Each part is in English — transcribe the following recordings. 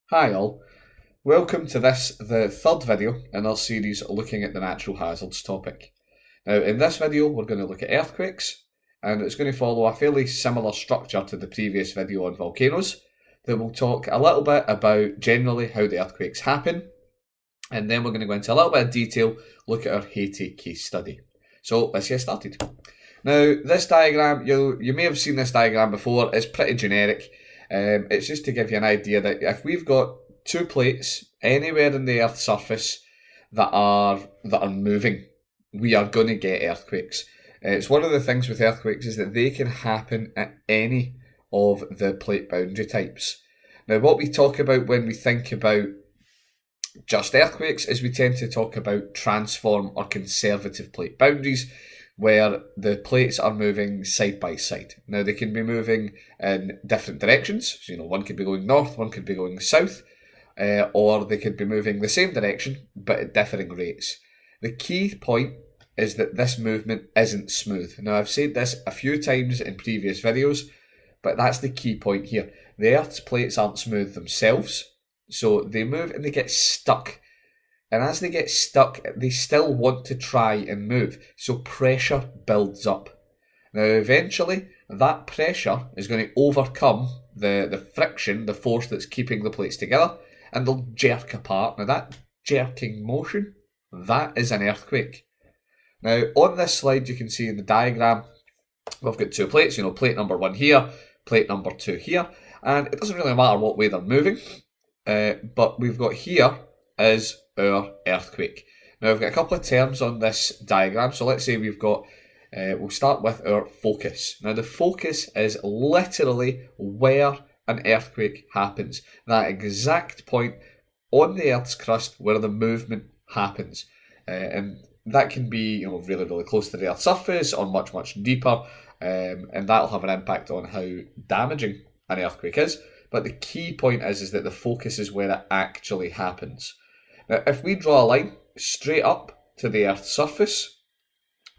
Hi all, welcome to the third video in our series looking at the natural hazards topic. Now in this video we're going to look at earthquakes, and it's going to follow a fairly similar structure to the previous video on volcanoes, that will talk a little bit about generally how the earthquakes happen, and then we're going to go into a little bit of detail, look at our Haiti case study. So let's get started. Now this diagram, you may have seen this diagram before, it's pretty generic. It's just to give you an idea that if we've got two plates anywhere in the Earth's surface that are moving, we are going to get earthquakes. It's one of the things with earthquakes is that they can happen at any of the plate boundary types. Now what we talk about when we think about just earthquakes is we tend to talk about transform or conservative plate boundaries, where the plates are moving side by side. Now they can be moving in different directions, so one could be going north, one could be going south, or they could be moving the same direction but at differing rates. The key point is that this movement isn't smooth. Now I've said this a few times in previous videos, but that's the key point here. The Earth's plates aren't smooth themselves, so they move and they get stuck. And as they get stuck, they still want to try and move. So pressure builds up. Now eventually, that pressure is going to overcome the friction, the force that's keeping the plates together, and they'll jerk apart. Now that jerking motion, that is an earthquake. Now on this slide you can see in the diagram, we've got two plates, plate number 1 here, plate number 2 here, and it doesn't really matter what way they're moving, but we've got here is our earthquake. Now I've got a couple of terms on this diagram, so let's say we've got, we'll start with our focus. Now the focus is literally where an earthquake happens, that exact point on the Earth's crust where the movement happens. And that can be really, really close to the Earth's surface or much, much deeper, and that'll have an impact on how damaging an earthquake is. But the key point is that the focus is where it actually happens. Now, if we draw a line straight up to the Earth's surface,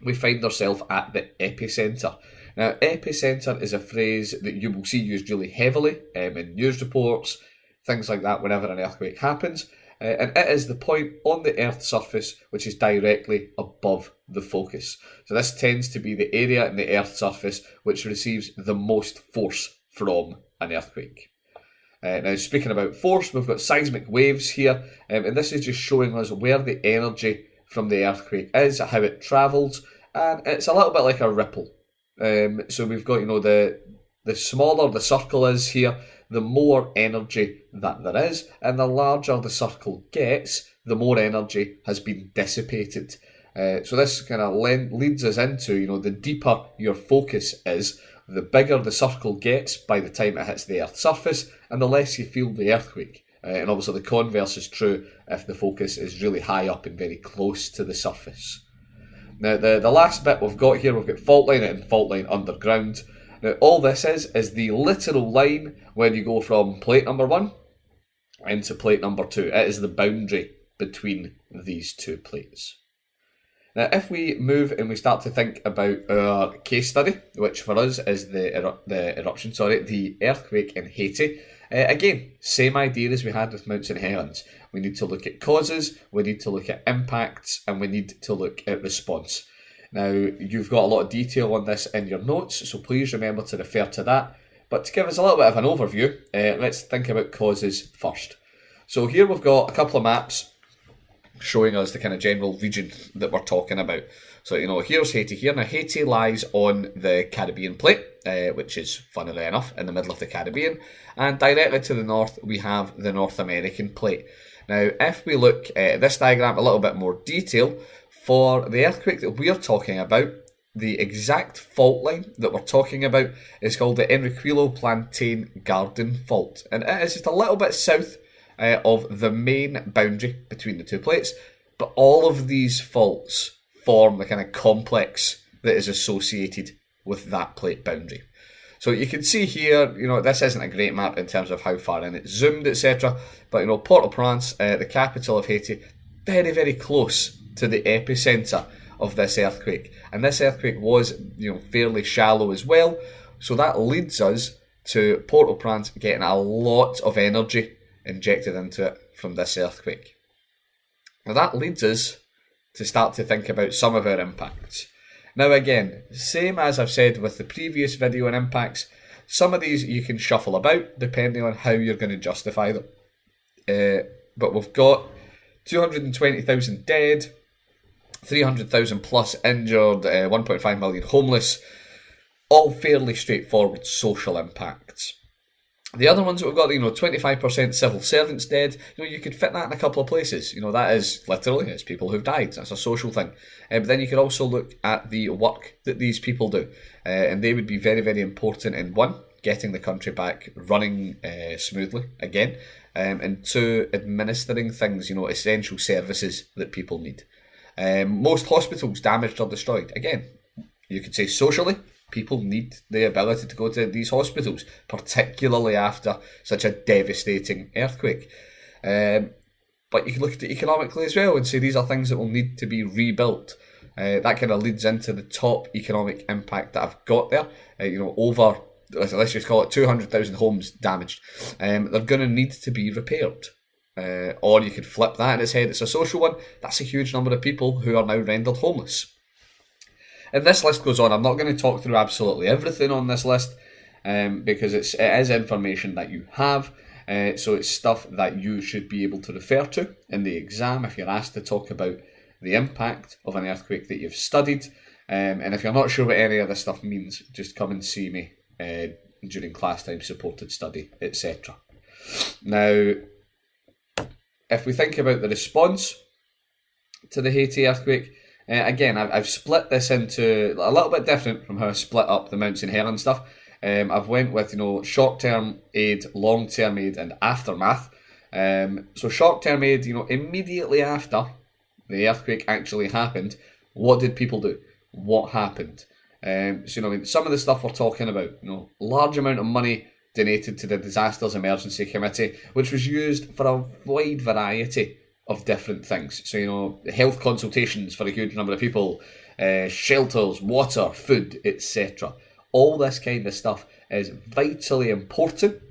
we find ourselves at the epicentre. Now, epicentre is a phrase that you will see used really heavily in news reports, things like that, whenever an earthquake happens. And it is the point on the Earth's surface which is directly above the focus. So this tends to be the area in the Earth's surface which receives the most force from an earthquake. Now speaking about force, we've got seismic waves here, and this is just showing us where the energy from the earthquake is, how it travels, and it's a little bit like a ripple. So we've got, the smaller the circle is here, the more energy that there is, and the larger the circle gets, the more energy has been dissipated. So this kind of leads us into, the deeper your focus is, the bigger the circle gets by the time it hits the Earth's surface, and the less you feel the earthquake. And obviously the converse is true if the focus is really high up and very close to the surface. Now the last bit we've got here, we've got fault line and fault line underground. Now all this is the literal line when you go from plate number 1 into plate number 2. It is the boundary between these two plates. Now, if we move and we start to think about our case study, which for us is the earthquake in Haiti, again, same idea as we had with Mount St. Helens. We need to look at causes, we need to look at impacts, and we need to look at response. Now, you've got a lot of detail on this in your notes, so please remember to refer to that. But to give us a little bit of an overview, let's think about causes first. So here we've got a couple of maps showing us the kind of general region that we're talking about. So, here's Haiti here. Now, Haiti lies on the Caribbean plate, which is, funnily enough, in the middle of the Caribbean. And directly to the north, we have the North American plate. Now, if we look at this diagram a little bit more detail, for the earthquake that we're talking about, the exact fault line that we're talking about is called the Enriquillo Plantain Garden Fault. And it is just a little bit south of the main boundary between the two plates, but all of these faults form the kind of complex that is associated with that plate boundary. So you can see here, this isn't a great map in terms of how far in it's zoomed, etc. But, Port-au-Prince, the capital of Haiti, very, very close to the epicentre of this earthquake. And this earthquake was, fairly shallow as well. So that leads us to Port-au-Prince getting a lot of energy injected into it from this earthquake. Now that leads us to start to think about some of our impacts. Now again, same as I've said with the previous video on impacts, some of these you can shuffle about depending on how you're going to justify them. But we've got 220,000 dead, 300,000 plus injured, 1.5 million homeless, all fairly straightforward social impacts. The other ones that we've got, 25% civil servants dead, you could fit that in a couple of places. That is literally, it's people who've died. That's a social thing. But then you could also look at the work that these people do. And they would be very, very important in, one, getting the country back running smoothly again. And two, administering things, essential services that people need. Most hospitals damaged or destroyed. Again, you could say socially, people need the ability to go to these hospitals, particularly after such a devastating earthquake. But you can look at it economically as well and say these are things that will need to be rebuilt. That kind of leads into the top economic impact that I've got there. Over, let's just call it 200,000 homes damaged. They're going to need to be repaired. Or you could flip that in its head. It's a social one. That's a huge number of people who are now rendered homeless. And this list goes on. I'm not going to talk through absolutely everything on this list because it is information that you have. So it's stuff that you should be able to refer to in the exam if you're asked to talk about the impact of an earthquake that you've studied. And if you're not sure what any of this stuff means, just come and see me during class time, supported study, etc. Now, if we think about the response to the Haiti earthquake, again, I've split this into a little bit different from how I split up the Mount St. Helens stuff. I've went with, short-term aid, long-term aid, and aftermath. So short-term aid, immediately after the earthquake actually happened, what did people do? What happened? Some of the stuff we're talking about, large amount of money donated to the Disasters Emergency Committee, which was used for a wide variety of different things. So, health consultations for a huge number of people, shelters, water, food, etc. All this kind of stuff is vitally important,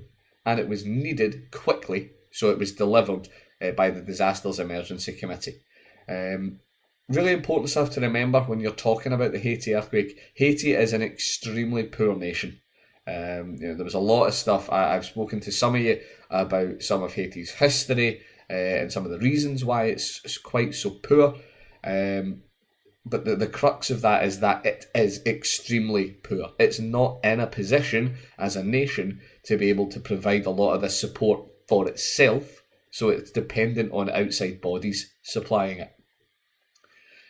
and it was needed quickly, so it was delivered by the Disasters Emergency Committee. Really important stuff to remember when you're talking about the Haiti earthquake. Haiti is an extremely poor nation. There was a lot of stuff. I've spoken to some of you about some of Haiti's history and some of the reasons why it's quite so poor. But the crux of that is that it is extremely poor. It's not in a position as a nation to be able to provide a lot of this support for itself, so it's dependent on outside bodies supplying it.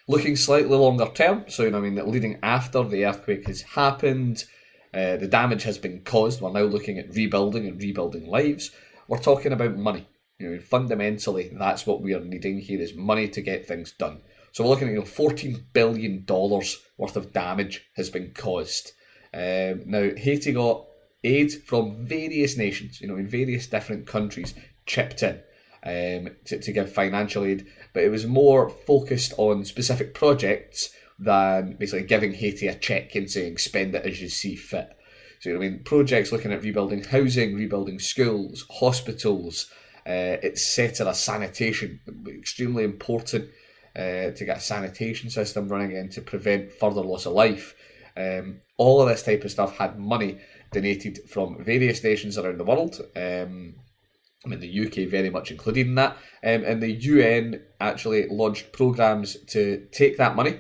Looking slightly longer term, so leading after the earthquake has happened, the damage has been caused. We're now looking at rebuilding and rebuilding lives. We're talking about money. Fundamentally, that's what we are needing here is money to get things done. So we're looking at $14 billion worth of damage has been caused. Now, Haiti got aid from various nations, in various different countries, chipped in to give financial aid, but it was more focused on specific projects than basically giving Haiti a check and saying spend it as you see fit. So projects looking at rebuilding housing, rebuilding schools, hospitals, etc. Sanitation, extremely important to get a sanitation system running again to prevent further loss of life. All of this type of stuff had money donated from various nations around the world. The UK very much included in that. And the UN actually launched programs to take that money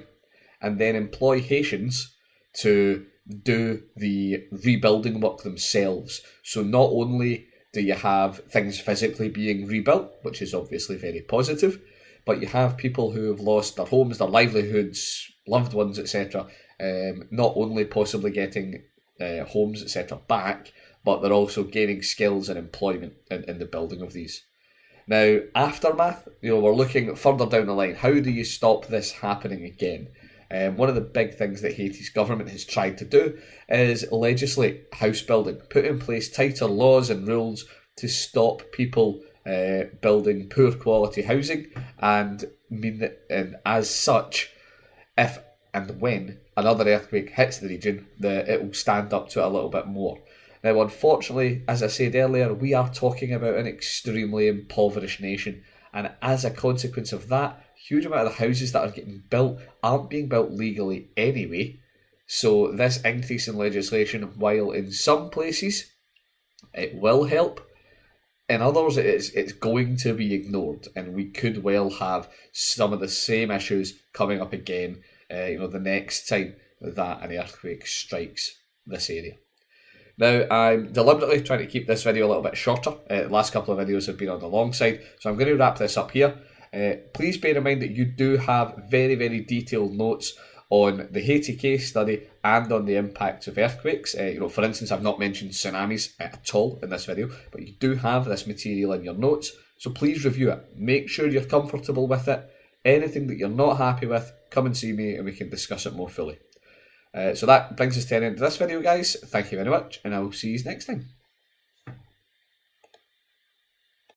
and then employ Haitians to do the rebuilding work themselves. So not only do you have things physically being rebuilt, which is obviously very positive, but you have people who have lost their homes, their livelihoods, loved ones, etc. Not only possibly getting homes, etc. back, but they're also gaining skills and employment in the building of these. Now, aftermath, we're looking further down the line. How do you stop this happening again? One of the big things that Haiti's government has tried to do is legislate house building, put in place tighter laws and rules to stop people building poor quality housing, and mean that, and as such, if and when another earthquake hits the region, that it will stand up to it a little bit more. Now, unfortunately, as I said earlier, we are talking about an extremely impoverished nation, and as a consequence of that, huge amount of the houses that are getting built aren't being built legally anyway. So this increase in legislation, while in some places it will help, in others it's going to be ignored, and we could well have some of the same issues coming up again. The next time that an earthquake strikes this area. Now, I'm deliberately trying to keep this video a little bit shorter. The last couple of videos have been on the long side, so I'm going to wrap this up here. Please bear in mind that you do have very, very detailed notes on the Haiti case study and on the impacts of earthquakes. For instance, I've not mentioned tsunamis at all in this video, but you do have this material in your notes, so please review it. Make sure you're comfortable with it. Anything that you're not happy with, come and see me and we can discuss it more fully. So that brings us to the end of this video, guys. Thank you very much, and I will see you next time.